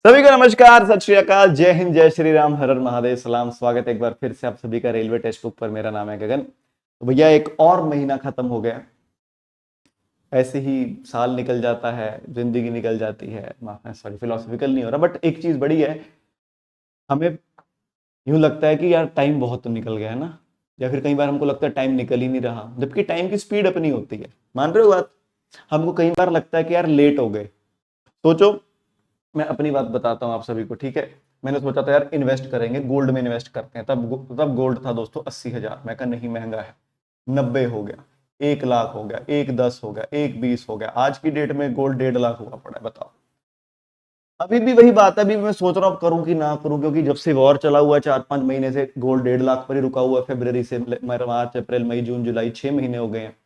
सभी को नमस्कार, सत श्री अकाल, जय हिंद, जय श्री राम, हर हर महादेव, सलाम। स्वागत है एक बार फिर से आप सभी का रेलवे टेक्स्ट बुक पर। मेरा नाम है गगन। तो भैया एक और महीना खत्म हो गया। ऐसे ही साल निकल जाता है, जिंदगी निकल जाती है। सॉरी, फिलोसफिकल नहीं हो रहा, बट एक चीज बड़ी है। हमें यूं लगता है कि यार टाइम बहुत तो निकल गया है ना, या फिर कई बार हमको लगता है टाइम निकल ही नहीं रहा, जबकि टाइम की स्पीड अपनी होती है। मान रहे हो बात? हमको कई बार लगता है कि यार लेट हो गए। सोचो, मैं अपनी बात बताता हूँ आप सभी को, ठीक है। मैंने सोचा था यार इन्वेस्ट करेंगे, गोल्ड में इन्वेस्ट करते हैं। तब गोल्ड था दोस्तों 80,000। मैं कहा नहीं, महंगा है। 90 हो गया, 1 लाख हो गया, 1,10 हो गया, 1,20 हो गया। आज की डेट में गोल्ड 1.5 लाख हुआ पड़ा है, बताओ। अभी भी वही बात है। अभी मैं सोच रहा हूँ करूँ कि ना करूँ, क्योंकि जब से वॉर चला हुआ है 4-5 महीने से गोल्ड 1.5 लाख पर ही रुका हुआ है। फरवरी से मार्च, अप्रैल, मई, जून, जुलाई, 6 महीने हो गए हैं।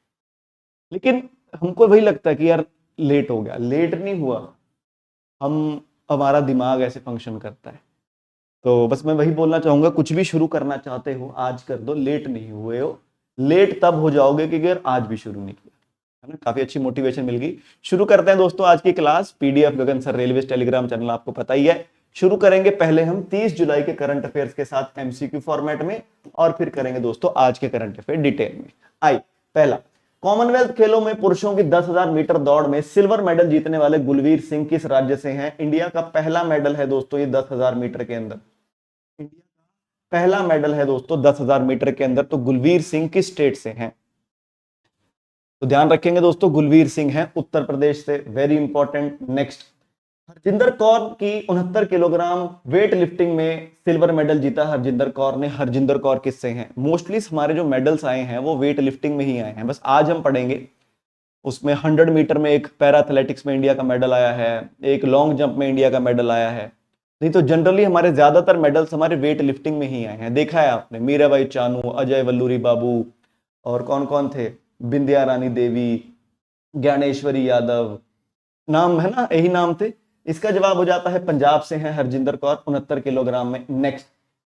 लेकिन हमको वही लगता है कि यार लेट हो गया। लेट नहीं हुआ, हम हमारा दिमाग ऐसे फंक्शन करता है। तो बस मैं वही बोलना चाहूंगा, कुछ भी शुरू करना चाहते हो आज कर दो, लेट नहीं हुए हो। लेट तब हो जाओगे कि अगर आज भी शुरू नहीं किया, है ना। काफी अच्छी मोटिवेशन मिल गई। शुरू करते हैं दोस्तों आज की क्लास। पीडीएफ गगन सर रेलवे टेलीग्राम चैनल आपको पता ही है। शुरू करेंगे पहले हम 30 जुलाई के करंट अफेयर्स के साथ एमसीक्यू फॉर्मेट में, और फिर करेंगे दोस्तों आज के करंट अफेयर डिटेल में। आई पहला, कॉमनवेल्थ खेलों में पुरुषों की 10,000 मीटर दौड़ में सिल्वर मेडल जीतने वाले गुलवीर सिंह किस राज्य से हैं? इंडिया का पहला मेडल है दोस्तों ये 10,000 मीटर के अंदर। इंडिया का पहला मेडल है दोस्तों 10,000 मीटर के अंदर। तो गुलवीर सिंह किस स्टेट से हैं? तो ध्यान रखेंगे दोस्तों, गुलवीर सिंह हैं उत्तर प्रदेश से। Very important. Next, Harjinder Kaur की 69 किलोग्राम वेट लिफ्टिंग में सिल्वर मेडल जीता हरजिंदर कौर ने। हरजिंदर कौर किससे हैं? मोस्टली हमारे जो मेडल्स आए हैं वो वेट लिफ्टिंग में ही आए हैं। बस आज हम पढ़ेंगे उसमें 100 मीटर में एक पैरा एथलेटिक्स में इंडिया का मेडल आया है, एक लॉन्ग जंप में इंडिया का मेडल आया है। नहीं तो जनरली हमारे ज्यादातर मेडल्स हमारे वेट लिफ्टिंग में ही आए हैं। देखा है आपने, मीराबाई चानू, अजय वल्लूरी बाबू, और कौन कौन थे, बिंदिया रानी देवी, ज्ञानेश्वरी यादव, नाम है ना, यही नाम थे। इसका जवाब हो जाता है पंजाब से है हरजिंदर कौर 69 किलोग्राम में। नेक्स्ट,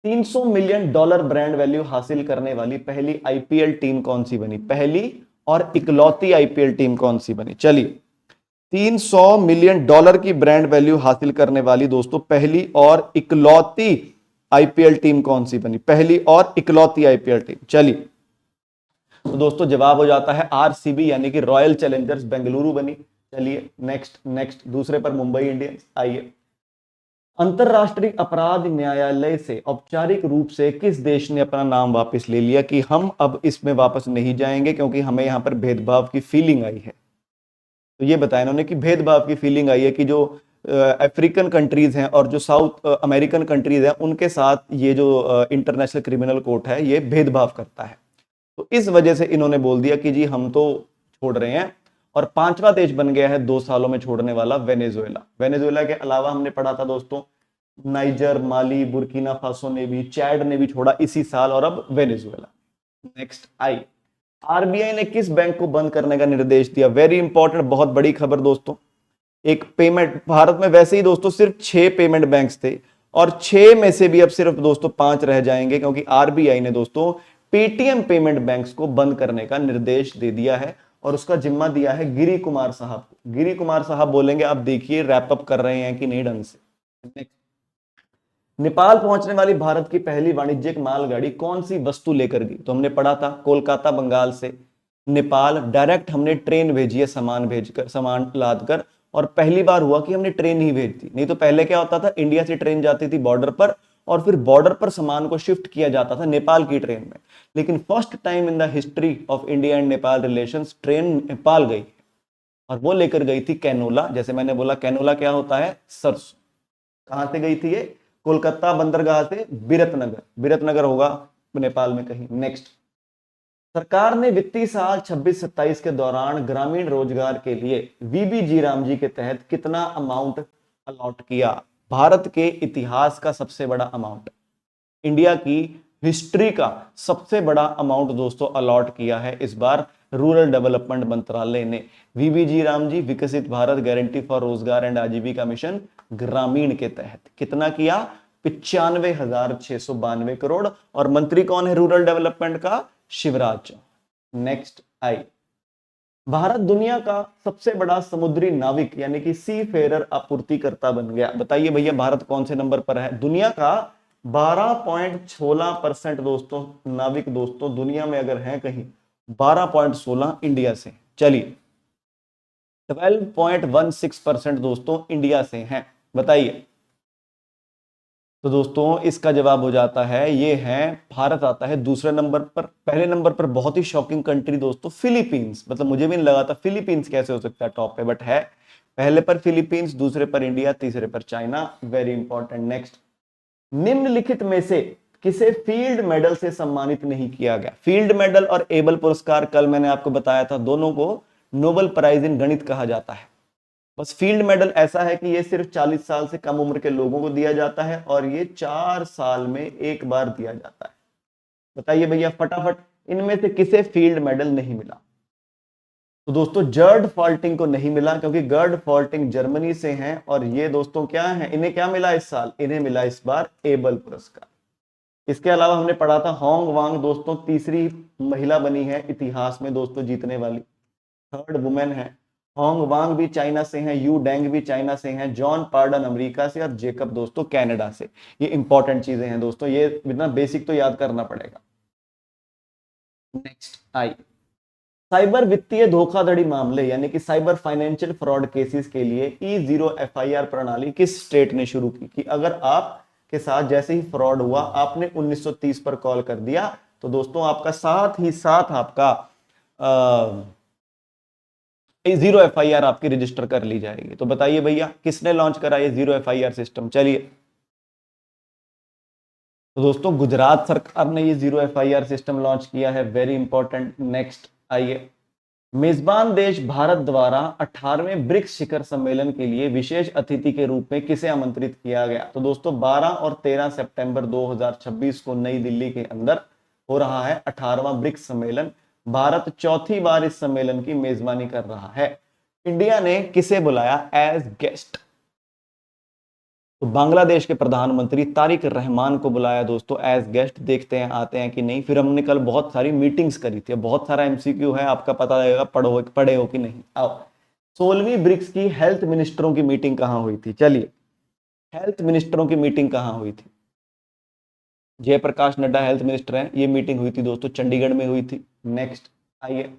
$300 मिलियन ब्रांड वैल्यू हासिल करने वाली पहली आईपीएल टीम कौन सी बनी? पहली और इकलौती आईपीएल टीम कौन सी बनी? चलिए, $300 मिलियन की ब्रांड वैल्यू हासिल करने वाली दोस्तों पहली और इकलौती आईपीएल टीम कौन सी बनी? पहली और इकलौती आईपीएल टीम। चलिए, तो दोस्तों जवाब हो जाता है आरसीबी, यानी कि रॉयल चैलेंजर्स बेंगलुरु बनी। चलिए नेक्स्ट नेक्स्ट, दूसरे पर मुंबई इंडियंस। आइए, अंतरराष्ट्रीय अपराध न्यायालय से औपचारिक रूप से किस देश ने अपना नाम वापस ले लिया कि हम अब इसमें वापस नहीं जाएंगे क्योंकि हमें यहां पर भेदभाव की फीलिंग आई है? तो ये बताया इन्होंने कि भेदभाव की फीलिंग आई है कि जो अफ्रीकन कंट्रीज हैं और जो साउथ अमेरिकन कंट्रीज हैं उनके साथ ये जो इंटरनेशनल क्रिमिनल कोर्ट है ये भेदभाव करता है। तो इस वजह से इन्होंने बोल दिया कि जी हम तो छोड़ रहे हैं। और पांचवा देश बन गया है 2 सालों में छोड़ने वाला, वेनेजुएला। वेनेजुएला के अलावा हमने पढ़ा था दोस्तों नाइजर, माली, बुर्किना फासो ने भी, चैड ने भी छोड़ा इसी साल, और अब वेनेजुएला। नेक्स्ट, आई आरबीआई ने किस बैंक को बंद करने का निर्देश दिया? वेरी इंपॉर्टेंट, बहुत बड़ी खबर दोस्तों। एक पेमेंट, भारत में वैसे ही दोस्तों सिर्फ 6 पेमेंट बैंक्स थे, और 6 में से भी अब सिर्फ दोस्तों 5 रह जाएंगे, क्योंकि आरबीआई ने दोस्तों पेटीएम पेमेंट बैंक्स को बंद करने का निर्देश दे दिया है, और उसका जिम्मा दिया है गिरी कुमार साहब को। गिरी कुमार साहब बोलेंगे, आप देखिए रैप अप कर रहे हैं कि नहीं ढंग से। Next, नेपाल पहुंचने वाली भारत की पहली वाणिज्यिक मालगाड़ी कौन सी वस्तु लेकर गई? तो हमने पढ़ा था कोलकाता बंगाल से नेपाल डायरेक्ट हमने ट्रेन भेजी है, सामान भेजकर, सामान लाद कर। और पहली बार हुआ कि हमने ट्रेन ही भेज दी, नहीं तो पहले क्या होता था, इंडिया से ट्रेन जाती थी बॉर्डर पर, और फिर बॉर्डर पर सामान को शिफ्ट किया जाता था नेपाल की ट्रेन में। लेकिन first time in the history of India and Nepal relations train Nepal गई, और वो लेकर गई थी कैनोला। जैसे मैंने बोला, कैनोला क्या होता है? सरसों। कहां से गई थी ये? कोलकाता बंदरगाह से बिरतनगर। बिरतनगर होगा नेपाल में कहीं। नेक्स्ट, सरकार ने वित्तीय साल 26-27 के दौरान ग्रामीण रोजगार के लिए वीबीजी राम जी के तहत कितना अमाउंट अलॉट किया? भारत के इतिहास का सबसे बड़ा अमाउंट, इंडिया की हिस्ट्री का सबसे बड़ा अमाउंट दोस्तों अलॉट किया है इस बार रूरल डेवलपमेंट मंत्रालय ने। वीबीजी राम जी, विकसित भारत गारंटी फॉर रोजगार एंड आजीविका मिशन ग्रामीण के तहत कितना किया? 95,692 करोड़। और मंत्री कौन है रूरल डेवलपमेंट का? शिवराज चौहान। नेक्स्ट, आई भारत दुनिया का सबसे बड़ा समुद्री नाविक यानी कि सी फेरर आपूर्तिकर्ता बन गया। बताइए भैया भारत कौन से नंबर पर है? दुनिया का 12.16% दोस्तों नाविक दोस्तों दुनिया में अगर हैं कहीं 12.16 इंडिया से। चलिए 12.16% दोस्तों इंडिया से हैं। बताइए। तो दोस्तों इसका जवाब हो जाता है, ये है भारत आता है दूसरे नंबर पर। पहले नंबर पर बहुत ही शॉकिंग कंट्री दोस्तों फिलीपींस, मतलब मुझे भी नहीं लगा था फिलीपींस कैसे हो सकता है टॉप पे, बट है। पहले पर फिलीपींस, दूसरे पर इंडिया, तीसरे पर चाइना। Very important. नेक्स्ट, निम्नलिखित में से किसे फील्ड मेडल से सम्मानित नहीं किया गया? फील्ड मेडल और एबल पुरस्कार कल मैंने आपको बताया था, दोनों को नोबेल प्राइज इन गणित कहा जाता है। बस फील्ड मेडल ऐसा है कि ये सिर्फ 40 साल से कम उम्र के लोगों को दिया जाता है और ये 4 साल में एक बार दिया जाता है। बताइए भैया फटाफट, इनमें से किसे फील्ड मेडल नहीं मिला? तो दोस्तों जर्ड फॉल्टिंग को नहीं मिला, क्योंकि गर्ड फॉल्टिंग जर्मनी से हैं और ये दोस्तों क्या है, इन्हें क्या मिला इस साल? इन्हें मिला इस बार एबल पुरस्कार। इसके अलावा हमने पढ़ा था होंग वांग दोस्तों तीसरी महिला बनी है इतिहास में दोस्तों जीतने वाली, थर्ड वुमेन है। होंग वांग भी चाइना से हैं, यू डेंग भी चाइना से हैं, जॉन पार्डन अमेरिका से और जेकब दोस्तों कनाडा से। ये इंपॉर्टेंट चीजें हैं दोस्तों, ये इतना बेसिक तो याद करना पड़ेगा। नेक्स्ट आई, साइबर वित्तीय धोखाधड़ी मामले यानी कि साइबर फाइनेंशियल फ्रॉड केसेस के लिए E0 FIR प्रणाली किस स्टेट ने शुरू की? कि अगर आप के साथ जैसे ही फ्रॉड हुआ, आपने 1930 पर कॉल कर दिया, तो दोस्तों आपका साथ ही साथ आपका जीरो FIR आपकी रजिस्टर कर ली जाएगी। तो बताइए भैया किसने लॉन्च करा ये जीरो FIR सिस्टम? चलिए, तो दोस्तों गुजरात सरकार ने ये जीरो FIR सिस्टम लॉन्च किया है। Very important. नेक्स्ट आइए, मेजबान देश भारत द्वारा 18वें ब्रिक्स शिखर सम्मेलन के लिए विशेष अतिथि के रूप में किसे आमंत्रित किया गया? तो दोस्तों 12 और 13 सितंबर 2026 को नई दिल्ली के अंदर हो रहा है 18वां ब्रिक्स सम्मेलन। भारत चौथी बार इस सम्मेलन की मेजबानी कर रहा है। इंडिया ने किसे बुलाया एज गेस्ट? तो बांग्लादेश के प्रधानमंत्री तारिक रहमान को बुलाया दोस्तों एज गेस्ट। देखते हैं आते हैं कि नहीं। फिर हमने कल बहुत सारी मीटिंग्स करी थी, बहुत सारा MCQ है, आपका पता लगेगा पढ़े हो कि नहीं। आओ, 16वीं ब्रिक्स की हेल्थ मिनिस्टरों की मीटिंग कहां हुई थी? चलिए, हेल्थ मिनिस्टरों की मीटिंग कहां हुई थी? जयप्रकाश नड्डा हेल्थ मिनिस्टर हैं, ये मीटिंग हुई थी दोस्तों चंडीगढ़ में हुई थी। नेक्स्ट आइए,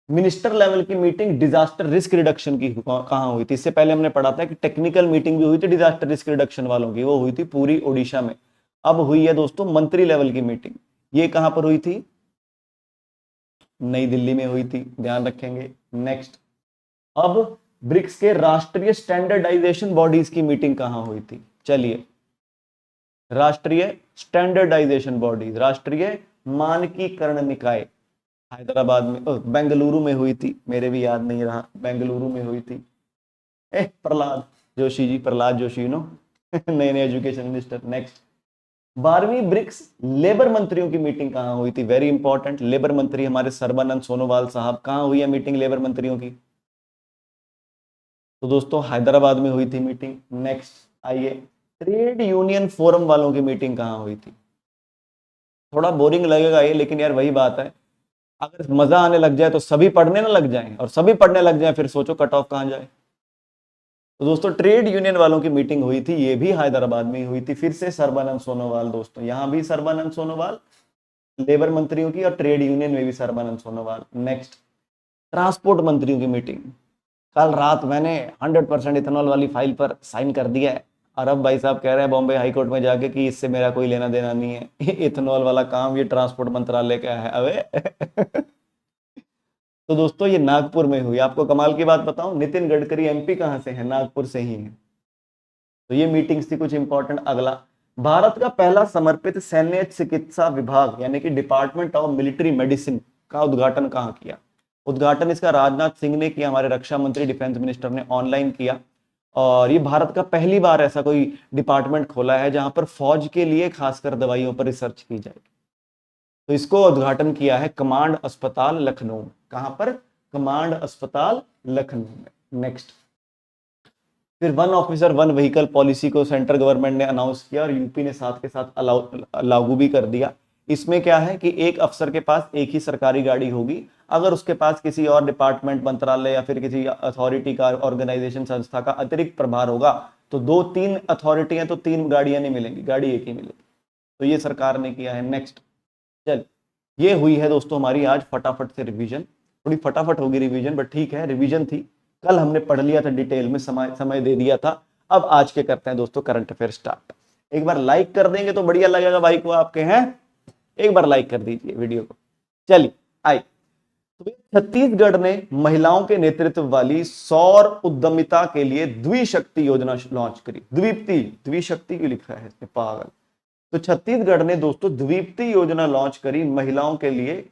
मिनिस्टर लेवल की मीटिंग डिजास्टर रिस्क रिडक्शन की कहां हुई थी? इससे पहले हमने पढ़ा था कि टेक्निकल मीटिंग भी हुई थी डिजास्टर रिस्क रिडक्शन वालों की, वो हुई थी पूरी ओडिशा में। अब हुई है दोस्तों मंत्री लेवल की मीटिंग, ये कहां पर हुई थी? नई दिल्ली में हुई थी, ध्यान रखेंगे। नेक्स्ट, अब ब्रिक्स के राष्ट्रीय स्टैंडर्डाइजेशन बॉडीज की मीटिंग कहां हुई थी? चलिए, राष्ट्रीय स्टैंडर्डाइजेशन बॉडीज, राष्ट्रीय मानकीकरण निकाय हैदराबाद में, बेंगलुरु में हुई थी, मेरे भी याद नहीं रहा, बेंगलुरु में हुई थी। प्रहलाद जोशी जी, प्रहलाद जोशी नो नए नए एजुकेशन मिनिस्टर। नेक्स्ट, 12वीं ब्रिक्स लेबर मंत्रियों की मीटिंग कहां हुई थी? वेरी इंपॉर्टेंट, लेबर मंत्री हमारे सर्बानंद सोनोवाल साहब, कहां हुई है मीटिंग लेबर मंत्रियों की? तो दोस्तों हैदराबाद में हुई थी मीटिंग। नेक्स्ट आइए, ट्रेड यूनियन फोरम वालों की मीटिंग कहां हुई थी? थोड़ा बोरिंग लगेगा ये, लेकिन यार वही बात है, अगर मजा आने लग जाए तो सभी पढ़ने ना लग जाएं, और सभी पढ़ने लग जाएं फिर सोचो कट ऑफ कहां जाए। तो दोस्तों ट्रेड यूनियन वालों की मीटिंग हुई थी, ये भी हैदराबाद में हुई थी। फिर से सर्बानंद सोनोवाल दोस्तों, यहां भी सर्बानंद सोनोवाल लेबर मंत्रियों की, और ट्रेड यूनियन में भी सर्बानंद सोनोवाल। नेक्स्ट, ट्रांसपोर्ट मंत्रियों की मीटिंग, कल रात मैंने 100% इथेनॉल वाली फाइल पर साइन कर दिया है, और अब भाई साहब कह रहे हैं बॉम्बे हाई कोर्ट में जाके कि इससे मेरा कोई लेना देना नहीं है, इथेनॉल वाला काम ये ट्रांसपोर्ट मंत्रालय का है। अबे तो दोस्तों ये नागपुर में हुई। आपको कमाल की बात बताऊं, नितिन गडकरी MP कहां से है? नागपुर से ही है। तो ये मीटिंग्स थी कुछ इंपॉर्टेंट। अगला, भारत का पहला समर्पित सैन्य चिकित्सा विभाग यानी कि डिपार्टमेंट ऑफ मिलिट्री मेडिसिन का उद्घाटन कहां किया? उद्घाटन इसका राजनाथ सिंह ने किया, हमारे रक्षा मंत्री डिफेंस मिनिस्टर ने ऑनलाइन किया। और ये भारत का पहली बार ऐसा कोई डिपार्टमेंट खोला है जहां पर फौज के लिए खासकर दवाइयों पर रिसर्च की जाएगी। तो इसको उद्घाटन किया है कमांड अस्पताल लखनऊ। कहां पर? कमांड अस्पताल लखनऊ में। नेक्स्ट, फिर one officer one vehicle policy को सेंट्रल गवर्नमेंट ने अनाउंस किया और यूपी ने साथ के साथ लागू भी कर दिया। इसमें क्या है कि एक अफसर के पास एक ही सरकारी गाड़ी होगी। अगर उसके पास किसी और डिपार्टमेंट, मंत्रालय या फिर किसी अथॉरिटी का, ऑर्गेनाइजेशन, संस्था का अतिरिक्त प्रभार होगा तो 2-3 अथॉरिटी है तो 3 गाड़ियां नहीं मिलेंगी, गाड़ी एक ही मिलेगी। तो ये सरकार ने किया है। नेक्स्ट, चल, ये हुई है दोस्तों हमारी आज फटाफट से रिवीजन। थोड़ी फटाफट होगी रिवीजन, बट ठीक है, रिवीजन थी, कल हमने पढ़ लिया था डिटेल में, समय दे दिया था। अब आज के करते हैं दोस्तों करंट अफेयर स्टार्ट। एक बार लाइक कर देंगे तो बढ़िया लगेगा भाई को आपके, हैं, एक बार लाइक कर दीजिए वीडियो को। चलिए आइए, तो छत्तीसगढ़ ने महिलाओं के नेतृत्व वाली सौर उद्यमिता के लिए द्विशक्ति योजना लॉन्च करी। द्विशक्ति क्यों लिखा है इसमें, पागल। तो छत्तीसगढ़ ने दोस्तों द्विशक्ति योजना लॉन्च करी महिलाओं के लिए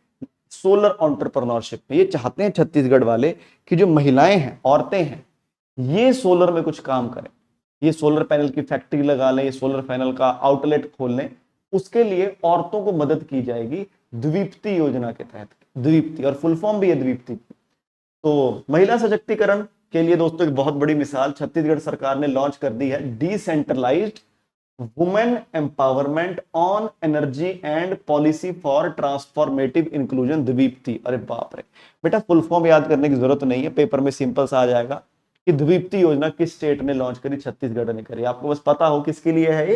सोलर एंटरप्रेन्योरशिप में। ये चाहते हैं छत्तीसगढ़ वाले कि जो महिलाएं हैं, औरतें हैं, ये सोलर में कुछ काम करें, ये सोलर पैनल की फैक्ट्री लगा लें, ये सोलर पैनल का आउटलेट खोल लें। उसके लिए औरतों को मदद की जाएगी द्विशक्ति योजना के तहत। द्विशक्ति और फुल फॉर्म भी है द्विशक्ति। तो महिला सशक्तिकरण के लिए दोस्तों एक बहुत बड़ी मिसाल छत्तीसगढ़ सरकार ने लॉन्च कर दी है, decentralised women empowerment on energy and policy for transformative inclusion, Dwishakti. अरे बाप रे बेटा, फुल फॉर्म याद करने की जरूरत नहीं है, पेपर में सिंपल सा आ जाएगा कि द्विशक्ति योजना किस स्टेट ने लॉन्च करी, छत्तीसगढ़ ने करी। आपको बस पता हो किसके लिए है ये,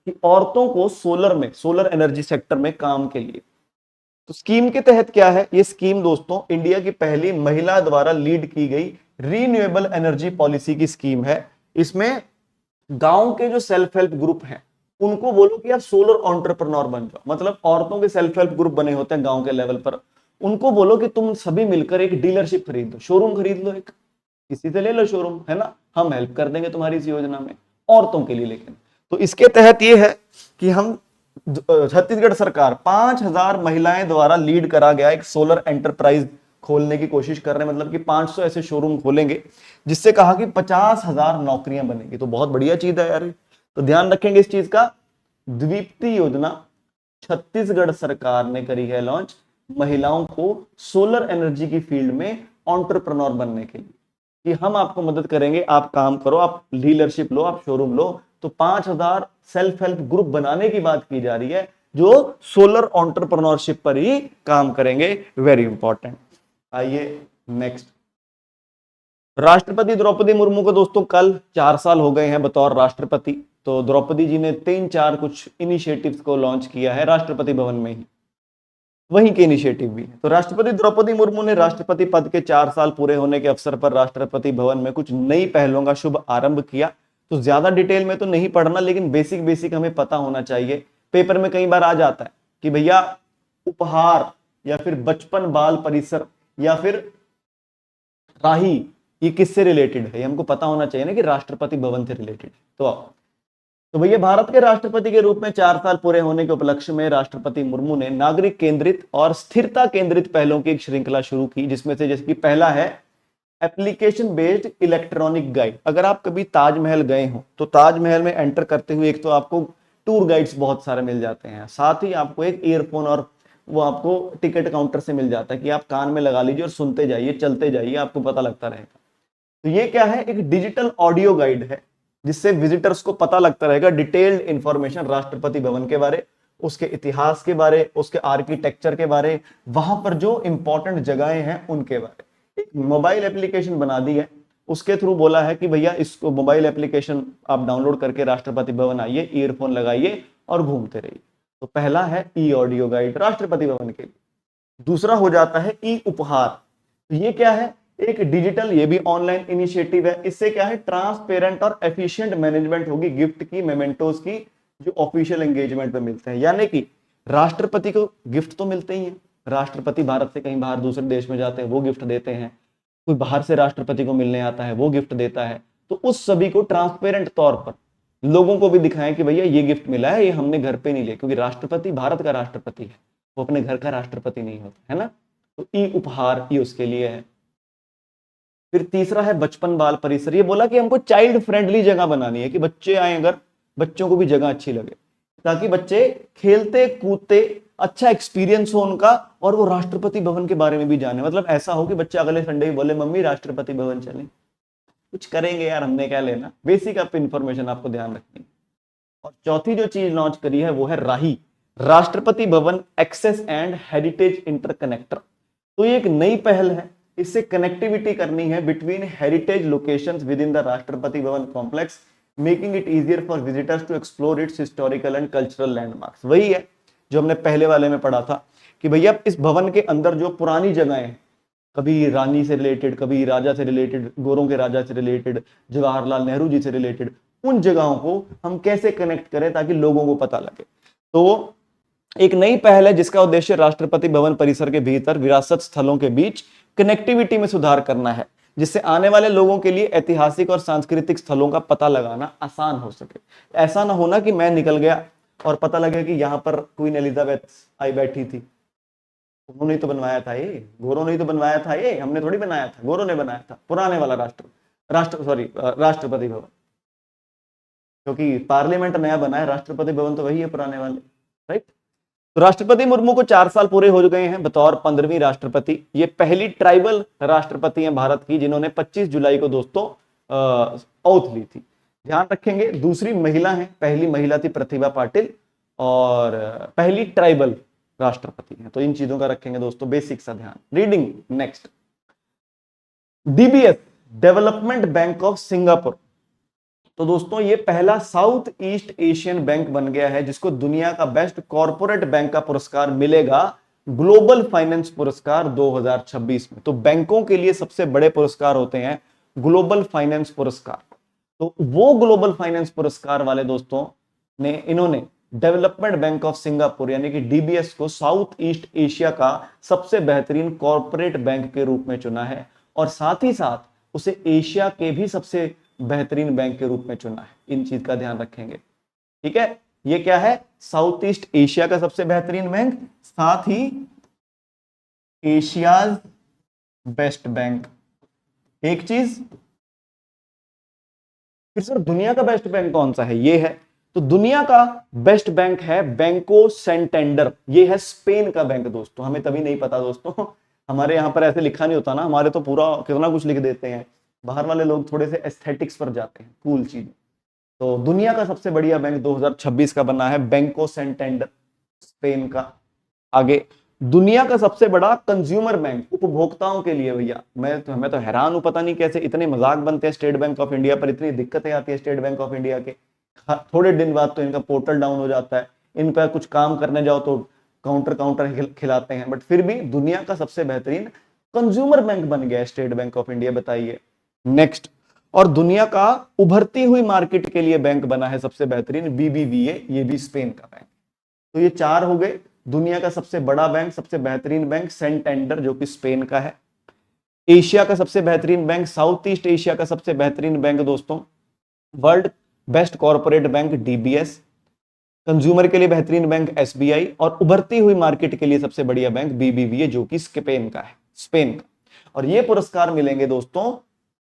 कि औरतों को सोलर में, सोलर एनर्जी सेक्टर में काम के लिए। तो स्कीम के तहत क्या है, ये स्कीम दोस्तों इंडिया की पहली महिला द्वारा लीड की गई रीन्यूएबल एनर्जी पॉलिसी की स्कीम है। इसमें गांव के जो सेल्फ हेल्प ग्रुप हैं उनको बोलो कि आप सोलर एंटरप्रेन्योर बन जाओ। मतलब औरतों के सेल्फ हेल्प ग्रुप बने होते हैं गांव के लेवल पर, उनको बोलो कि तुम सभी मिलकर एक डीलरशिप खरीद लो, शोरूम खरीद लो, एक किसी से ले लो शोरूम, है ना, हम हेल्प कर देंगे तुम्हारी इस योजना में, औरतों के लिए। लेकिन तो इसके तहत ये है कि हम छत्तीसगढ़ सरकार 5,000 महिलाएं द्वारा लीड करा गया एक सोलर एंटरप्राइज खोलने की कोशिश कर रहे हैं। मतलब कि 500 ऐसे शोरूम खोलेंगे, जिससे कहा कि 50,000 नौकरियां बनेगी। तो बहुत बढ़िया चीज है यार, तो ध्यान रखेंगे इस चीज का। द्विशक्ति योजना छत्तीसगढ़ सरकार ने करी है लॉन्च, महिलाओं को सोलर एनर्जी की फील्ड में एंटरप्रेन्योर बनने के लिए, कि हम आपको मदद करेंगे, आप काम करो, आप डीलरशिप लो, आप शोरूम लो। तो 5,000 सेल्फ हेल्प ग्रुप बनाने की बात की जा रही है जो सोलर एंटरप्रेन्योरशिप पर ही काम करेंगे। Very important. आइए नेक्स्ट, राष्ट्रपति द्रौपदी मुर्मू को दोस्तों कल 4 साल हो गए हैं बतौर राष्ट्रपति। तो द्रौपदी जी ने 3-4 कुछ इनिशिएटिव्स को लॉन्च किया है राष्ट्रपति भवन में ही, वहीं के इनिशिएटिव भी है। तो राष्ट्रपति द्रौपदी मुर्मू ने राष्ट्रपति पद के 4 साल पूरे होने के अवसर पर राष्ट्रपति भवन में कुछ नई पहलों का शुभ आरंभ किया। तो ज्यादा डिटेल में तो नहीं पढ़ना, लेकिन बेसिक बेसिक हमें पता होना चाहिए। पेपर में कई बार आ जाता है कि भैया उपहार या फिर बचपन बाल परिसर या फिर राही, ये किससे रिलेटेड है, ये हमको पता होना चाहिए ना कि राष्ट्रपति भवन से रिलेटेड। तो भैया भारत के राष्ट्रपति के रूप में 4 साल पूरे होने के उपलक्ष्य में राष्ट्रपति मुर्मू ने नागरिक केंद्रित और स्थिरता केंद्रित पहलों की एक श्रृंखला शुरू की, जिसमें से जैसे कि पहला है एप्लीकेशन बेस्ड इलेक्ट्रॉनिक गाइड। अगर आप कभी ताजमहल गए हो तो ताजमहल में एंटर करते हुए एक तो आपको टूर गाइड्स बहुत सारे मिल जाते हैं, साथ ही आपको एक ईयरफोन और वो आपको टिकट काउंटर से मिल जाता है कि आप कान में लगा लीजिए और सुनते जाइए, चलते जाइए, आपको पता लगता रहेगा। तो ये क्या है, एक डिजिटल ऑडियो गाइड है, जिससे विजिटर्स को पता लगता रहेगा डिटेल्ड इंफॉर्मेशन राष्ट्रपति भवन के बारे, उसके इतिहास के बारे, उसके आर्किटेक्चर के बारे, वहां पर जो इंपॉर्टेंट जगहें हैं उनके बारे। एक मोबाइल एप्लीकेशन बना दी है, उसके थ्रू बोला है कि भैया इसको मोबाइल एप्लीकेशन आप डाउनलोड करके राष्ट्रपति भवन आइए, ईयरफोन लगाइए और घूमते रहिए। तो पहला है ई ऑडियो गाइड राष्ट्रपति भवन के लिए। दूसरा हो जाता है ई उपहार। तो ये क्या है, एक डिजिटल, ये भी ऑनलाइन इनिशिएटिव है। इससे क्या है, ट्रांसपेरेंट और एफिशिएंट मैनेजमेंट होगी गिफ्ट की, मेमेंटोज की, जो ऑफिशियल एंगेजमेंट पे मिलते हैं। यानी कि राष्ट्रपति को गिफ्ट तो मिलते ही हैं, राष्ट्रपति भारत से कहीं बाहर दूसरे देश में जाते हैं वो गिफ्ट देते हैं, कोई बाहर से राष्ट्रपति को मिलने आता है वो गिफ्ट देता है। तो उस सभी को ट्रांसपेरेंट तौर पर लोगों को भी दिखाएं कि भैया ये गिफ्ट मिला है, ये हमने घर पे नहीं लिया, क्योंकि राष्ट्रपति भारत का राष्ट्रपति है, वो अपने घर का राष्ट्रपति नहीं होता है ना। तो ई उपहार ये उसके लिए है। फिर तीसरा है बचपन बाल परिसर। ये बोला कि हमको चाइल्ड फ्रेंडली जगह बनानी है, कि बच्चे आए अगर, बच्चों को भी जगह अच्छी लगे, ताकि बच्चे खेलते कूदते, अच्छा एक्सपीरियंस हो उनका, और वो राष्ट्रपति भवन के बारे में भी जाने। मतलब ऐसा हो कि बच्चे अगले संडे ही बोले मम्मी राष्ट्रपति भवन चलें, कुछ करेंगे यार, हमने क्या लेना। बेसिक आप इंफॉर्मेशन आपको ध्यान रखनी है। और चौथी जो चीज लॉन्च करी है वो है राही, Rashtrapati Bhavan access and heritage इंटरकनेक्टर। तो ये एक नई पहल है, इससे कनेक्टिविटी करनी है between heritage locations with in the Rashtrapati Bhavan complex, making it easier for visitors to explore its historical and cultural landmarks. वही है जो हमने पहले वाले में पढ़ा था कि भैया इस भवन के अंदर जो पुरानी जगहें हैं, कभी रानी से रिलेटेड, कभी राजा से रिलेटेड, गोरों के राजा से रिलेटेड, जवाहरलाल नेहरू जी से रिलेटेड, उन जगहों को हम कैसे कनेक्ट करें ताकि लोगों को पता लगे। तो एक नई पहल है जिसका उद्देश्य राष्ट्रपति भवन परिसर के भीतर विरासत स्थलों के बीच कनेक्टिविटी में सुधार करना है, जिससे आने वाले लोगों के लिए ऐतिहासिक और सांस्कृतिक स्थलों का पता लगाना आसान हो सके। ऐसा ना होना कि मैं निकल गया और पता लगे कि यहां पर क्वीन एलिजाबेथ आई बैठी थी, उन्होंने तो बनवाया था ये, गोरों ने तो बनवाया था ये, हमने थोड़ी बनाया था, गोरों ने बनाया था। पुराने वाला राष्ट्रपति भवन, क्योंकि पार्लियामेंट नया बना है, राष्ट्रपति भवन तो वही है पुराने वाले, राइट। तो राष्ट्रपति मुर्मू को 4 साल पूरे हो गए हैं बतौर 15वीं राष्ट्रपति। ये पहली ट्राइबल राष्ट्रपति हैं भारत की जिन्होंने 25 जुलाई को दोस्तों ओथ ली थी। ध्यान रखेंगे दूसरी महिला है, पहली महिला थी प्रतिभा पाटिल और पहली ट्राइबल राष्ट्रपति है। तो इन चीजों का रखेंगे दोस्तों बेसिक सा ध्यान। Reading next, DBS development bank of Singapore. तो दोस्तों ये पहला साउथ ईस्ट एशियन बैंक बन गया है जिसको दुनिया का बेस्ट कॉर्पोरेट बैंक का पुरस्कार मिलेगा, ग्लोबल फाइनेंस पुरस्कार 2026 में। तो बैंकों के लिए सबसे बड़े पुरस्कार होते हैं ग्लोबल फाइनेंस पुरस्कार। तो वो ग्लोबल फाइनेंस पुरस्कार वाले दोस्तों ने इन्होंने डेवलपमेंट बैंक ऑफ सिंगापुर यानी कि डीबीएस को साउथ ईस्ट एशिया का सबसे बेहतरीन कॉर्पोरेट बैंक के रूप में चुना है और साथ ही साथ उसे एशिया के भी सबसे बेहतरीन बैंक के रूप में चुना है। इन चीज का ध्यान रखेंगे, ठीक है। ये क्या है, साउथ ईस्ट एशिया का सबसे बेहतरीन बैंक, साथ ही एशियाज बेस्ट बैंक एक चीज। फिर सर दुनिया का बेस्ट बैंक कौन सा है, ये है। तो दुनिया का बेस्ट बैंक है बैंको सेंटेंडर, ये है स्पेन का बैंक दोस्तों। हमें तभी नहीं पता दोस्तों, हमारे यहाँ पर ऐसे लिखा नहीं होता ना, हमारे तो पूरा कितना कुछ लिख देते हैं। बाहर वाले लोग थोड़े से एस्थेटिक्स पर जाते हैं, कूल चीज। तो दुनिया का सबसे बढ़िया बैंक 2026 का बना है बैंको सेंटेंडर, स्पेन का। आगे, दुनिया का सबसे बड़ा कंज्यूमर बैंक उपभोक्ताओं के लिए। भैया मैं तो हैरान हूं, पता नहीं कैसे इतने मजाक बनते हैं स्टेट बैंक ऑफ इंडिया पर, इतनी दिक्कतें आती है स्टेट बैंक ऑफ इंडिया के। थोड़े दिन बाद तो इनका पोर्टल डाउन हो जाता है, इन पर कुछ काम करने जाओ तो काउंटर खिलाते हैं, बट फिर भी दुनिया का सबसे बेहतरीन कंज्यूमर बैंक बन गया स्टेट बैंक ऑफ इंडिया, बताइए। नेक्स्ट, और दुनिया का उभरती हुई मार्केट के लिए बैंक बना है सबसे बेहतरीन बीबीवीए, ये भी स्पेन का बैंक। तो ये 4 हो गए, दुनिया का सबसे बड़ा बैंक, सबसे बेहतरीन बैंक सेंटेंडर जो कि स्पेन का है, एशिया का सबसे बेहतरीन बैंक, साउथ ईस्ट एशिया का सबसे बेहतरीन बैंक दोस्तों world best corporate bank DBS, consumer के लिए बेहतरीन बैंक एसबीआई, और उभरती हुई मार्केट के लिए सबसे बढ़िया बैंक बीबीवीए जो कि स्पेन का है, स्पेन का। और ये पुरस्कार मिलेंगे दोस्तों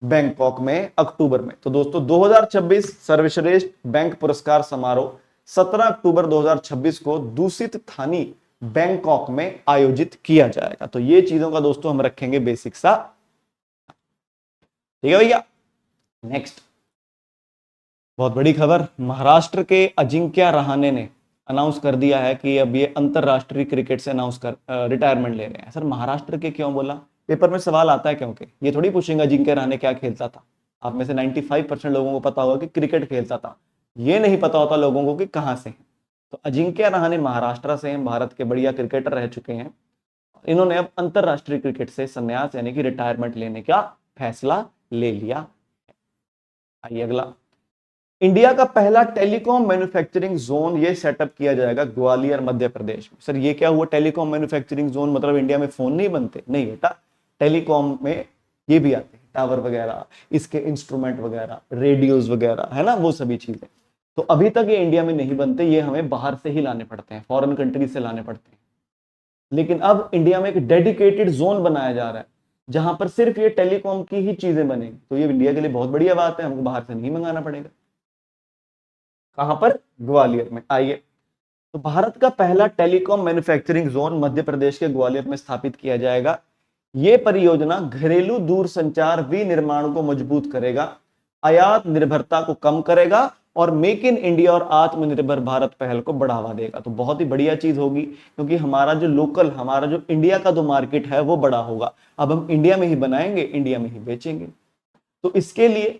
बैंकॉक में अक्टूबर में। तो दोस्तों 2026 सर्वश्रेष्ठ बैंक पुरस्कार समारोह 17 अक्टूबर 2026 को दूषित थानी बैंकॉक में आयोजित किया जाएगा। तो ये चीजों का दोस्तों हम रखेंगे बेसिक सा, ठीक है भैया। नेक्स्ट, बहुत बड़ी खबर, महाराष्ट्र के अजिंक्य रहाणे ने अनाउंस कर दिया है कि अब ये अंतरराष्ट्रीय क्रिकेट से रिटायरमेंट ले रहे हैं। सर महाराष्ट्र के क्यों बोला, पेपर में सवाल आता है क्योंकि ये थोड़ी पूछेंगे अजिंक्य रहाणे क्या खेलता था। आप में से 95% लोगों को पता होगा कि क्रिकेट खेलता था, ये नहीं पता होता लोगों को कि कहां से है। तो अजिंक्य रहाणे महाराष्ट्र से हैं, भारत के बढ़िया क्रिकेटर रह चुके हैं। इन्होंने अब अंतरराष्ट्रीय क्रिकेट से संन्यास यानी कि रिटायरमेंट लेने का फैसला ले लिया। आइए अगला, इंडिया का पहला टेलीकॉम मैन्युफैक्चरिंग जोन ये सेटअप किया जाएगा ग्वालियर मध्य प्रदेश में। सर ये क्या हुआ टेलीकॉम मैन्युफैक्चरिंग जोन, मतलब इंडिया में फोन नहीं बनते? नहीं बेटा, टेलीकॉम में ये भी आते हैं, टावर वगैरह, इसके इंस्ट्रूमेंट वगैरह, रेडियोज वगैरह, है ना, वो सभी चीजें। तो अभी तक ये इंडिया में नहीं बनते, ये हमें बाहर से ही लाने पड़ते हैं, फॉरेन कंट्री से लाने पड़ते हैं। लेकिन अब इंडिया में एक डेडिकेटेड जोन बनाया जा रहा है जहां पर सिर्फ ये टेलीकॉम की ही चीजें बनेंगी। तो ये इंडिया के लिए बहुत बढ़िया बात है, हमको बाहर से नहीं मंगाना पड़ेगा। कहां पर? ग्वालियर में। आइए, तो भारत का पहला telecom manufacturing zone Madhya Pradesh के ग्वालियर में स्थापित किया जाएगा। यह परियोजना घरेलू दूरसंचार विनिर्माण को मजबूत करेगा, आयात निर्भरता को कम करेगा और मेक इन इंडिया और आत्मनिर्भर भारत पहल को बढ़ावा देगा। तो बहुत ही बढ़िया चीज होगी, क्योंकि हमारा जो लोकल, हमारा जो इंडिया का जो मार्केट है वो बड़ा होगा। अब हम इंडिया में ही बनाएंगे, इंडिया में ही बेचेंगे। तो इसके लिए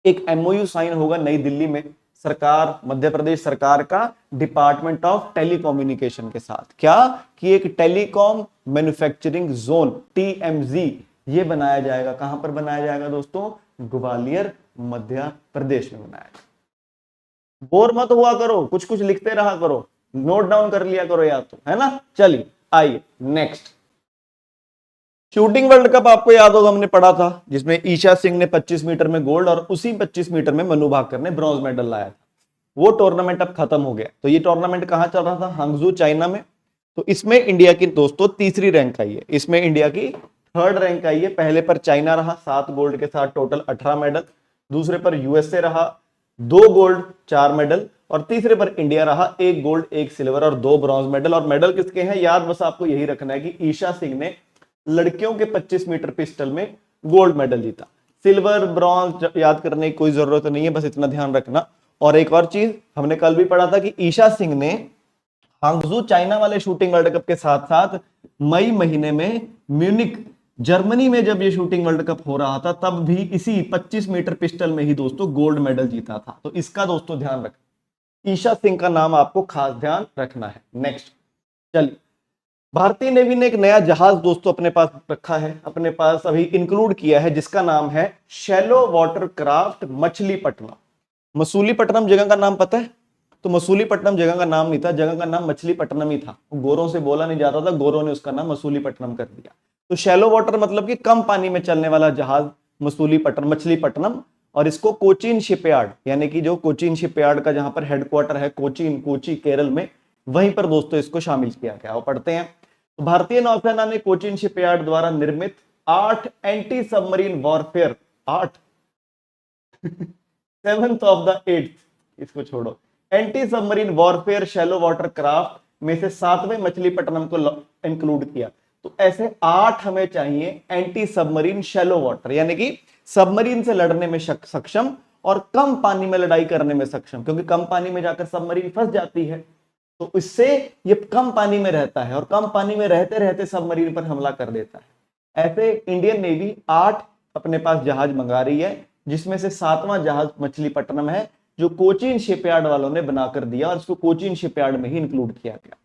एक एमओयू साइन होगा नई दिल्ली में सरकार, मध्य प्रदेश सरकार का डिपार्टमेंट ऑफ टेलीकम्युनिकेशन के साथ। क्या कि एक टेलीकॉम मैन्युफैक्चरिंग जोन टीएमजी ये बनाया जाएगा। कहां पर बनाया जाएगा दोस्तों? ग्वालियर मध्य प्रदेश में बनाया जाएगा। बोर मत हुआ करो, कुछ कुछ लिखते रहा करो, नोट डाउन कर लिया करो या तो, है ना। चलिए आइए नेक्स्ट। शूटिंग वर्ल्ड कप आपको याद होगा हमने पढ़ा था, जिसमें ईशा सिंह ने 25 मीटर में गोल्ड और उसी 25 मीटर में मनु भाकर ने ब्रॉन्ज मेडल लाया था। वो टूर्नामेंट अब खत्म हो गया। तो ये टूर्नामेंट कहां चल रहा था? हांगजू चाइना में। तो इसमें इंडिया की दोस्तों तीसरी रैंक आई है, इसमें इंडिया की थर्ड रैंक आई है। पहले पर चाइना रहा 7 गोल्ड के साथ टोटल 18 मेडल, दूसरे पर यूएसए रहा 2 गोल्ड 4 मेडल, और तीसरे पर इंडिया रहा 1 गोल्ड 1 सिल्वर और 2 ब्रॉन्ज मेडल। और मेडल किसके हैं? याद बस आपको यही रखना है कि ईशा सिंह ने लड़कियों के 25 मीटर पिस्टल में गोल्ड मेडल जीता। सिल्वर ब्रॉन्ज याद करने की कोई जरूरत नहीं है, बस इतना ध्यान रखना। और एक और चीज हमने कल भी पढ़ा था कि ईशा सिंह ने हांगजू चाइना वाले शूटिंग वर्ल्ड कप के साथ साथ मई महीने में म्यूनिक जर्मनी में जब ये शूटिंग वर्ल्ड कप हो रहा था तब भी इसी 25 मीटर पिस्टल में ही दोस्तों गोल्ड मेडल जीता था। तो इसका दोस्तों ध्यान रखना, ईशा सिंह का नाम आपको खास ध्यान रखना है। नेक्स्ट चलिए, भारतीय नेवी ने एक नया जहाज दोस्तों अपने पास रखा है, अपने पास अभी इंक्लूड किया है, जिसका नाम है shallow water craft Machilipatnam. Masulipatnam जगह का नाम पता है? तो मसूलीपट्टनम जगह का नाम नहीं था, जगह का नाम मछलीपट्टनम ही था। गोरों से बोला नहीं जाता था, गोरों ने उसका नाम मसूलीपट्टनम कर दिया। तो शैलो वाटर मतलब कि कम पानी में चलने वाला जहाज मछलीपट्टनम। और इसको कोचीन शिपयार्ड, यानी कि जो कोचीन शिपयार्ड का जहां पर हेडक्वार्टर है कोचीन, कोची केरल में, वहीं पर दोस्तों इसको शामिल किया गया। वो पढ़ते हैं। तो भारतीय नौसेना ने कोचीन शिपयार्ड द्वारा निर्मित 8 anti submarine warfare, 8 7th of the 8th, इसको छोड़ो, anti submarine warfare shallow water craft में से 7वें मछलीपट्टनम को इंक्लूड किया। तो ऐसे 8 हमें चाहिए एंटी सबमरीन शैलो वाटर, यानी कि सबमरीन से लड़ने में सक्षम और कम पानी में लड़ाई करने में सक्षम, क्योंकि कम पानी में जाकर सबमरीन फंस जाती है। तो इससे ये कम पानी में रहता है और कम पानी में रहते रहते सबमरीन पर हमला कर देता है। ऐसे इंडियन नेवी 8 अपने पास जहाज मंगा रही है, जिसमें से 7वां जहाज मछलीपट्टनम है, जो कोचीन शिपयार्ड वालों ने बनाकर दिया और इसको कोचीन शिपयार्ड में ही इंक्लूड किया गया।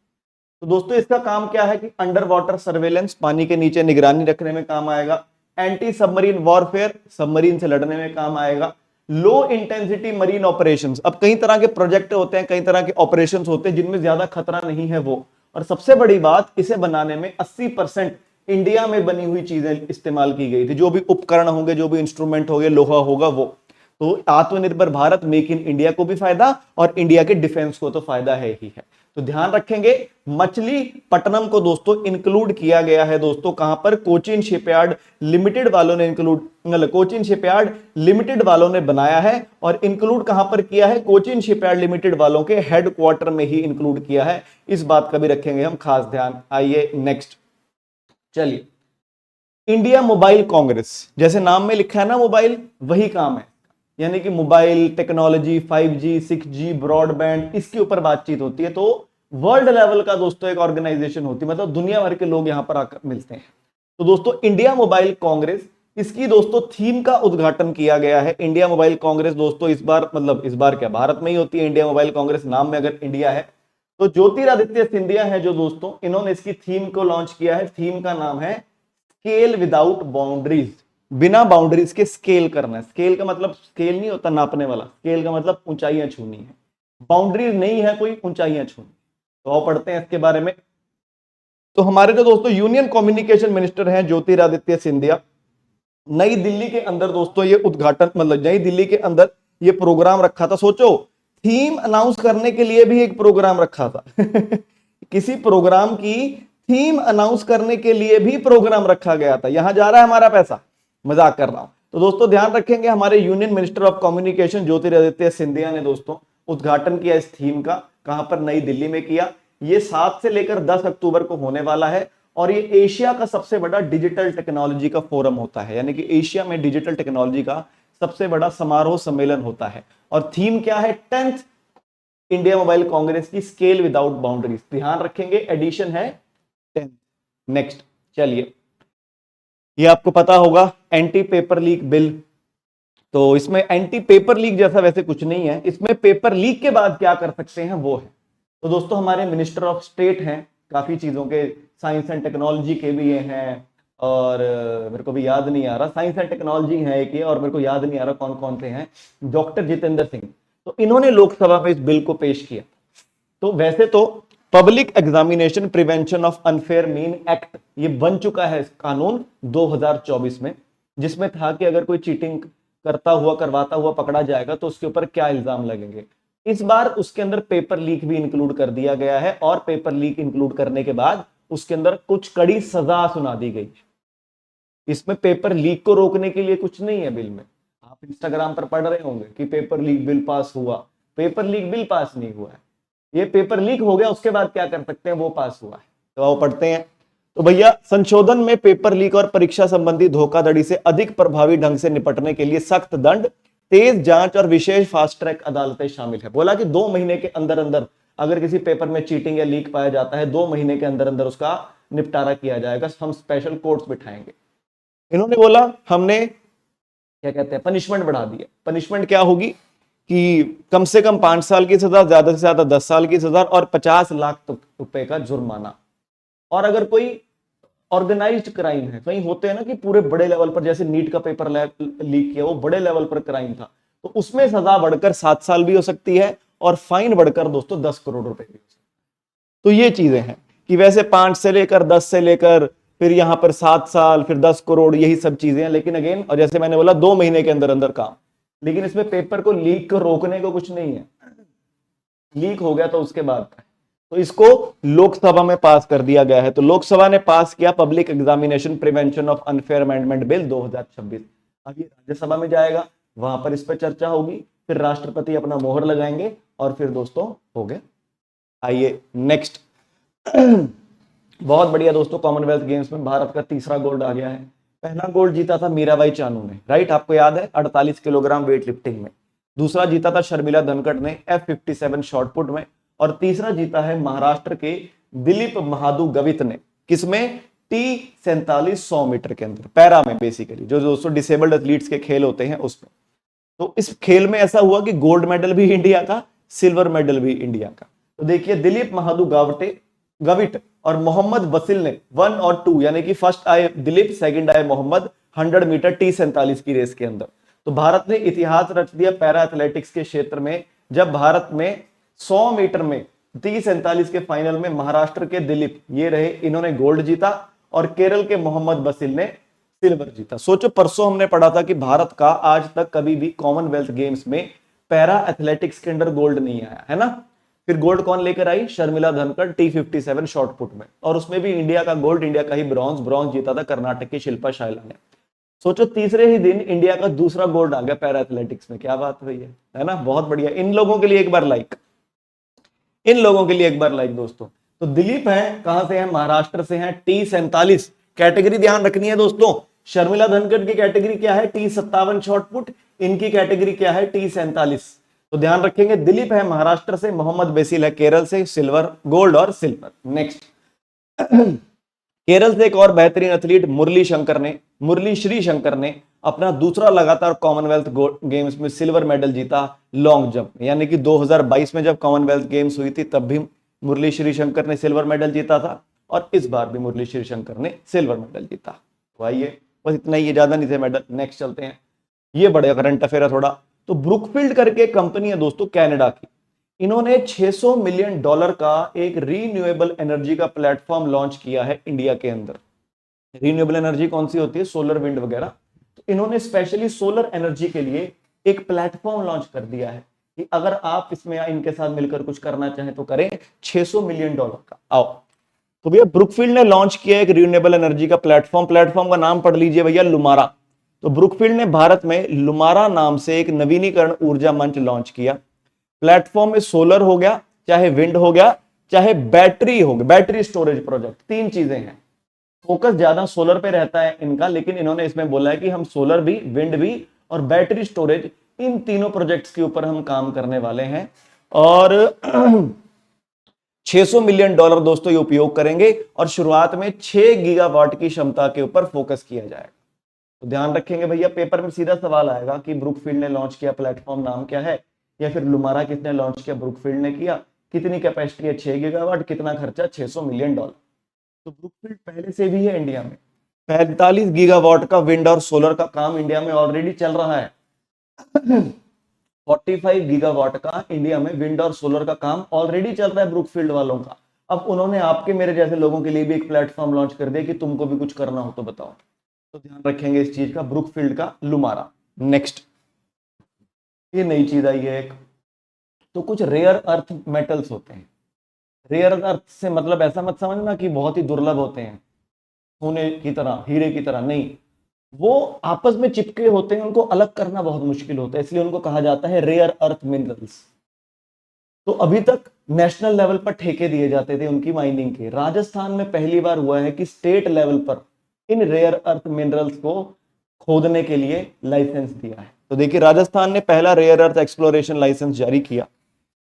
तो दोस्तों इसका काम क्या है कि अंडर वाटर सर्वेलेंस, पानी के नीचे निगरानी रखने में काम आएगा। एंटी सबमरीन वॉरफेयर, सबमरीन से लड़ने में काम आएगा। लो इंटेंसिटी मरीन ऑपरेशंस, अब कई तरह के प्रोजेक्ट होते हैं, कई तरह के ऑपरेशंस होते हैं जिनमें ज्यादा खतरा नहीं है वो। और सबसे बड़ी बात, इसे बनाने में 80% इंडिया में बनी हुई चीजें इस्तेमाल की गई थी। जो भी उपकरण होंगे, जो भी इंस्ट्रूमेंट होंगे, लोहा होगा वो। तो आत्मनिर्भर भारत, मेक इन इंडिया को भी फायदा और इंडिया के डिफेंस को तो फायदा है ही है। तो ध्यान रखेंगे, मछलीपट्टनम को दोस्तों इंक्लूड किया गया है दोस्तों कहां पर? कोचीन शिपयार्ड लिमिटेड वालों ने कोचीन शिपयार्ड लिमिटेड वालों ने बनाया है। और इंक्लूड कहां पर किया है? कोचीन शिपयार्ड लिमिटेड वालों के हेडक्वार्टर में ही इंक्लूड किया है। इस बात का भी रखेंगे हम खास ध्यान। आइए नेक्स्ट चलिए, इंडिया मोबाइल कांग्रेस, जैसे नाम में लिखा है ना मोबाइल, वही काम है। यानी कि mobile technology, 5G 6G broadband, इसके ऊपर बातचीत होती है। तो वर्ल्ड लेवल का दोस्तों एक ऑर्गेनाइजेशन होती है, मतलब दुनिया भर के लोग यहां पर आकर मिलते हैं। तो दोस्तों इंडिया मोबाइल कांग्रेस, इसकी दोस्तों थीम का उद्घाटन किया गया है। इंडिया मोबाइल कांग्रेस दोस्तों इस बार, मतलब इस बार क्या भारत में ही होती है इंडिया मोबाइल कांग्रेस, नाम में अगर इंडिया है। तो ज्योतिरादित्य सिंधिया है जो दोस्तों, इन्होंने इसकी थीम को लॉन्च किया है। थीम का नाम है स्केल विदाउट बाउंड्रीज, बिना बाउंड्रीज के स्केल करना है। स्केल का मतलब स्केल नहीं होता नापने वाला, स्केल का मतलब ऊंचाइयां छूनी है, बाउंड्रीज नहीं है कोई, ऊंचाइयां छूनी। तो आओ पढ़ते हैं इसके बारे में। तो हमारे जो दोस्तों यूनियन कम्युनिकेशन मिनिस्टर हैं ज्योतिरादित्य सिंधिया, नई दिल्ली के अंदर दोस्तों ये उद्घाटन, मतलब नई दिल्ली के अंदर ये प्रोग्राम रखा था। सोचो, थीम अनाउंस करने के लिए भी एक प्रोग्राम रखा था किसी प्रोग्राम की थीम अनाउंस करने के लिए भी प्रोग्राम रखा गया था। यहां जा रहा है हमारा पैसा, मजाक कर रहा हूं। तो दोस्तों ध्यान रखेंगे, हमारे union minister of communication Jyotiraditya Scindia ने दोस्तों उद्घाटन किया इस थीम का। कहां पर? नई दिल्ली में किया। ये 7 से लेकर 10 अक्टूबर को होने वाला है। और ये एशिया का सबसे बड़ा डिजिटल टेक्नोलॉजी का फोरम होता है, यानी कि एशिया में डिजिटल टेक्नोलॉजी का सबसे बड़ा समारोह सम्मेलन होता है। और थीम क्या है? 10th इंडिया मोबाइल कांग्रेस की स्केल विदाउट बाउंड्रीज। ध्यान रखेंगे, एडिशन है 10th। नेक्स्ट चलिए, ये आपको पता होगा एंटी पेपर लीक बिल। तो इसमें एंटी पेपर लीक जैसा वैसे कुछ नहीं है, इसमें पेपर लीक के बाद क्या कर सकते हैं वो है। तो दोस्तों हमारे मिनिस्टर ऑफ स्टेट हैं, काफी चीजों के, साइंस एंड टेक्नोलॉजी के भी ये हैं, और मेरे को भी याद नहीं आ रहा, साइंस एंड टेक्नोलॉजी है एक ये, और मेरे को याद नहीं आ रहा कौन कौन से हैं, डॉक्टर जितेंद्र सिंह। तो इन्होंने लोकसभा में इस बिल को पेश किया। तो वैसे तो public examination prevention of unfair mean act ये बन चुका है कानून 2024 में, जिसमें था कि अगर कोई चीटिंग करता हुआ, करवाता हुआ पकड़ा जाएगा तो उसके ऊपर क्या इल्जाम लगेंगे। इस बार उसके अंदर पेपर लीक भी इंक्लूड कर दिया गया है, और पेपर लीक इंक्लूड करने के बाद उसके अंदर कुछ कड़ी सजा सुना दी गई। इसमें पेपर लीक को रोकने के लिए कुछ नहीं है बिल में। आप इंस्टाग्राम पर पढ़ रहे होंगे कि पेपर लीक बिल पास हुआ, पेपर लीक बिल पास नहीं हुआ है, ये पेपर लीक हो गया उसके बाद क्या कर सकते हैं वो पास हुआ है। तो आओ पढ़ते हैं। तो भैया, संशोधन में पेपर लीक और परीक्षा संबंधी धोखाधड़ी से अधिक प्रभावी ढंग से निपटने के लिए सख्त दंड, तेज जांच और विशेष फास्ट ट्रैक अदालतें शामिल है। बोला कि 2 महीने के अंदर अंदर अगर किसी पेपर में चीटिंग या लीक पाया जाता है, 2 महीने के अंदर अंदर उसका निपटारा किया जाएगा, हम स्पेशल कोर्ट्स बिठाएंगे। इन्होंने बोला हमने क्या कहते हैं, पनिशमेंट बढ़ा दी है। पनिशमेंट क्या होगी कि कम से कम 5 साल की सजा, ज्यादा से ज्यादा 10 साल की सजा, और 50 लाख रुपए का जुर्माना। और अगर कोई ऑर्गेनाइज्ड क्राइम है, कहीं होते हैं ना कि पूरे बड़े लेवल पर, जैसे नीट का पेपर लीक किया, वो बड़े लेवल पर क्राइम था, तो उसमें सजा बढ़कर 7 साल भी हो सकती है, और फाइन बढ़कर दोस्तों 10 करोड़ रुपए भी हो सकती है। तो ये चीजें हैं कि वैसे 5 से लेकर 10 से लेकर फिर यहां पर 7 साल, फिर 10 करोड़, यही सब चीजें हैं। लेकिन अगेन, और जैसे मैंने बोला 2 महीने के अंदर अंदर काम, लेकिन इसमें पेपर को लीक को रोकने को कुछ नहीं है। लीक हो गया तो उसके बाद का, तो इसको लोकसभा में पास कर दिया गया है। तो लोकसभा ने पास किया public examination prevention of unfair amendment bill 2026। अब ये राज्यसभा में जाएगा, वहां पर इस पर चर्चा होगी, फिर राष्ट्रपति अपना मोहर लगाएंगे, और फिर दोस्तों हो गया। आइए नेक्स्ट। बहुत बढ़िया दोस्तों, कॉमनवेल्थ गेम्स में भारत का तीसरा गोल्ड आ गया है। पहला गोल्ड जीता था मीराबाई चानू ने, राइट, आपको याद है, 48 किलोग्राम वेट लिफ्टिंग में। दूसरा जीता था शर्मिला धनखड़ ने F57 शॉटपुट में। और तीसरा जीता है महाराष्ट्र के दिलीप महादू गवित ने, किसमें? T47 100 मीटर के अंदर, पैरा में, बेसिकली जो दोस्तों डिसेबल्ड एथलीट्स के खेल होते हैं उसमें। तो इस खेल में ऐसा हुआ कि गोल्ड मेडल भी इंडिया का, सिल्वर मेडल भी इंडिया का। तो देखिए, दिलीप महादू गविट और मोहम्मद वसील ने 1 और 2, यानी कि फर्स्ट आए दिलीप, सेकंड आए मोहम्मद, 100 मीटर T47 की रेस के अंदर। तो भारत ने इतिहास रच दिया पैरा एथलेटिक्स के क्षेत्र में, जब भारत में 100 मीटर में T47 के फाइनल में महाराष्ट्र के दिलीप ये रहे, इन्होंने गोल्ड जीता, और केरल के मोहम्मद वसील ने सिल्वर जीता। सोचो, परसों हमने पढ़ा था कि भारत का आज तक कभी भी कॉमनवेल्थ गेम्स में पैरा एथलेटिक्स के अंदर गोल्ड नहीं आया है ना। फिर गोल्ड कौन लेकर आई? शर्मिला धनखड़ T57 शॉटपुट में, और उसमें भी इंडिया का गोल्ड, इंडिया का ही ब्रॉन्ज जीता था कर्नाटक की शिल्पा शायला ने। सोचो, तीसरे ही दिन इंडिया का दूसरा गोल्ड आ गया पैरा एथलेटिक्स में, क्या बात हुई है ना, बहुत बढ़िया। इन लोगों के लिए एक बार लाइक, इन लोगों के लिए एक बार लाइक दोस्तों। तो दिलीप है, कहां से है? महाराष्ट्र से हैं, T47 कैटेगरी ध्यान रखनी है दोस्तों। शर्मिला धनखड़ की कैटेगरी क्या है? T57 शॉटपुट, इनकी कैटेगरी क्या है? T47। तो ध्यान रखेंगे, दिलीप है महाराष्ट्र से, मोहम्मद बेसिल है केरल से, सिल्वर, गोल्ड और सिल्वर। नेक्स्ट, केरल से एक और बेहतरीन एथलीट मुरली श्री शंकर ने अपना दूसरा लगातार कॉमनवेल्थ गेम्स में सिल्वर मेडल जीता लॉन्ग जंप, यानी कि 2022 में जब कॉमनवेल्थ गेम्स हुई थी तब भी मुरली श्री शंकर ने सिल्वर मेडल जीता था, और इस बार भी मुरली श्री शंकर ने सिल्वर मेडल जीता। तो आइए, बस इतना ही, ज्यादा नहीं थे मेडल। नेक्स्ट चलते हैं, ये बड़े करंट अफेयर है थोड़ा। तो ब्रुकफील्ड करके कंपनी है दोस्तों कनाडा की, इन्होंने $600 मिलियन का एक रीन्यूएबल एनर्जी का प्लेटफॉर्म लॉन्च किया है इंडिया के अंदर। रीन्यूएबल एनर्जी कौन सी होती है? सोलर, विंड वगैरह। तो इन्होंने स्पेशली सोलर एनर्जी के लिए एक प्लेटफॉर्म लॉन्च कर दिया है कि अगर आप इसमें इनके साथ मिलकर कुछ करना चाहें तो करें, $600 मिलियन का। आओ, तो भैया ब्रुकफील्ड ने लॉन्च किया एक रीन्यूएबल एनर्जी का प्लेटफॉर्म का नाम पढ़ लीजिए भैया, लुमारा। तो ब्रुकफील्ड ने भारत में लुमारा नाम से एक नवीनीकरण ऊर्जा मंच लॉन्च किया। प्लेटफॉर्म में सोलर हो गया, चाहे विंड हो गया, चाहे बैटरी हो गया, बैटरी स्टोरेज प्रोजेक्ट, 3 चीजें हैं। फोकस ज्यादा सोलर पे रहता है इनका, लेकिन इन्होंने इसमें बोला है कि हम सोलर भी, विंड भी और बैटरी स्टोरेज, इन तीनों प्रोजेक्ट्स के ऊपर हम काम करने वाले हैं और $600 मिलियन दोस्तों ये उपयोग करेंगे और शुरुआत में 6 गीगावाट की क्षमता के ऊपर फोकस किया जाएगा। तो ध्यान रखेंगे भैया, पेपर में सीधा सवाल आएगा कि ब्रुकफील्ड ने लॉन्च किया प्लेटफॉर्म नाम क्या है, या फिर लुमारा किसने लॉन्च किया, ब्रुकफील्ड ने किया, कितनी कैपेसिटी है 6 गीगावाट, कितना खर्चा $600 मिलियन। तो ब्रुकफील्ड पहले से भी है इंडिया में, 45 गीगावाट का विंड और सोलर का काम इंडिया में ऑलरेडी चल रहा है। 45 गीगावाट का इंडिया में विंड और सोलर का काम ऑलरेडी चल रहा है ब्रुकफील्ड वालों का। अब उन्होंने आपके मेरे जैसे लोगों के लिए भी एक प्लेटफॉर्म लॉन्च कर दिया कि तुमको भी कुछ करना हो तो बताओ। तो ध्यान रखेंगे इस चीज का, ब्रुकफील्ड का लुमारा। नेक्स्ट, ये नई चीज आई है एक, तो कुछ रेयर अर्थ मेटल्स होते हैं। रेयर अर्थ से मतलब ऐसा मत समझना कि बहुत ही दुर्लभ होते हैं, सोने की तरह, हीरे की तरह, नहीं, वो आपस में चिपके होते हैं, उनको अलग करना बहुत मुश्किल होता है, इसलिए उनको कहा जाता है रेयर अर्थ मिनरल्स। तो अभी तक नेशनल लेवल पर ठेके दिए जाते थे उनकी माइनिंग के। राजस्थान में पहली बार हुआ है कि स्टेट लेवल पर इन रेयर अर्थ मिनरल्स को खोदने के लिए लाइसेंस दिया है। तो देखिए, राजस्थान ने पहला रेयर अर्थ एक्सप्लोरेशन लाइसेंस जारी किया।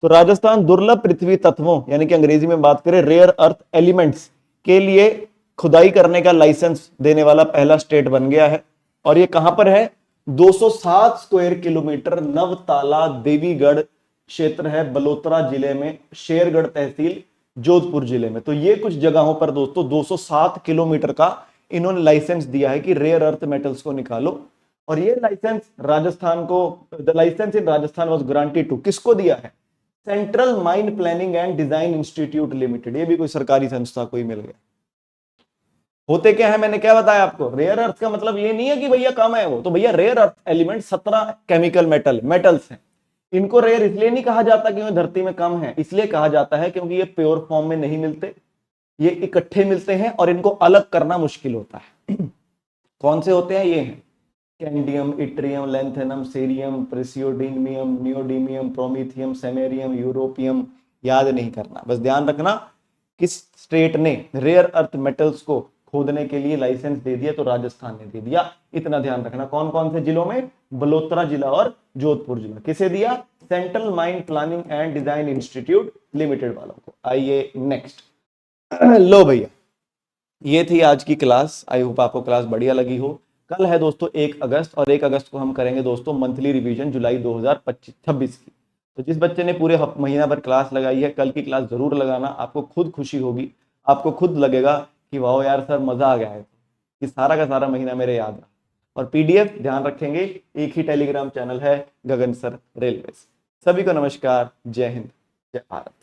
तो राजस्थान दुर्लभ पृथ्वी तत्वों, यानी कि अंग्रेजी में बात करें रेयर अर्थ एलिमेंट्स के लिए खुदाई करने का लाइसेंस देने वाला पहला स्टेट बन गया है। और ये कहां पर है? 207 स्क्वायर किलोमीटर नवताला देवीगढ़ क्षेत्र है, बलोत्रा जिले में, शेरगढ़ तहसील, जोधपुर जिले में। तो ये कुछ जगहों पर दोस्तों 207 किलोमीटर का इन्होंने लाइसेंस दिया है कि रेयर अर्थ मेटल्स को निकालो। और ये लाइसेंस राजस्थान को, the licence in Rajasthan was granted to, किसको दिया है? Central mine planning and design institute limited. ये भी कोई सरकारी संस्था कोई मिल गया। होते क्या है, मैंने क्या बताया आपको, रेयर अर्थ का मतलब ये नहीं है कि भैया कम है वो, तो भैया rare earth element 17 chemical metals हैं। इनको रेयर इसलिए नहीं कहा जाता कि वो धरती में कम है, इसलिए कहा जाता है क्योंकि ये प्योर फॉर्म में नहीं मिलते, ये इकट्ठे मिलते हैं और इनको अलग करना मुश्किल होता है। कौन से होते हैं? ये हैं scandium, yttrium, lanthanum, cerium, praseodymium, neodymium, promethium, samarium, europium. याद नहीं करना, बस ध्यान रखना किस स्टेट ने रेयर अर्थ मेटल्स को खोदने के लिए लाइसेंस दे दिया, तो राजस्थान ने दे दिया। इतना ध्यान रखना। कौन कौन से जिलों में? बलोत्रा जिला और जोधपुर जिला। किसे दिया? Central mine planning and design institute limited वालों को। आइए नेक्स्ट। लो भैया, ये थी आज की क्लास। आई होप आपको क्लास बढ़िया लगी हो। कल है दोस्तों 1 अगस्त, और 1 अगस्त को हम करेंगे दोस्तों मंथली रिवीजन जुलाई 2026 की। तो जिस बच्चे ने पूरे महीना भर क्लास लगाई है, कल की क्लास जरूर लगाना। आपको खुद खुशी होगी, आपको खुद लगेगा कि वाह यार सर मजा आ गया है, कि सारा का सारा महीना मेरे याद रहा। और पीडीएफ ध्यान रखेंगे, एक ही टेलीग्राम चैनल है, गगन सर रेलवे। सभी को नमस्कार, जय हिंद, जय भारत।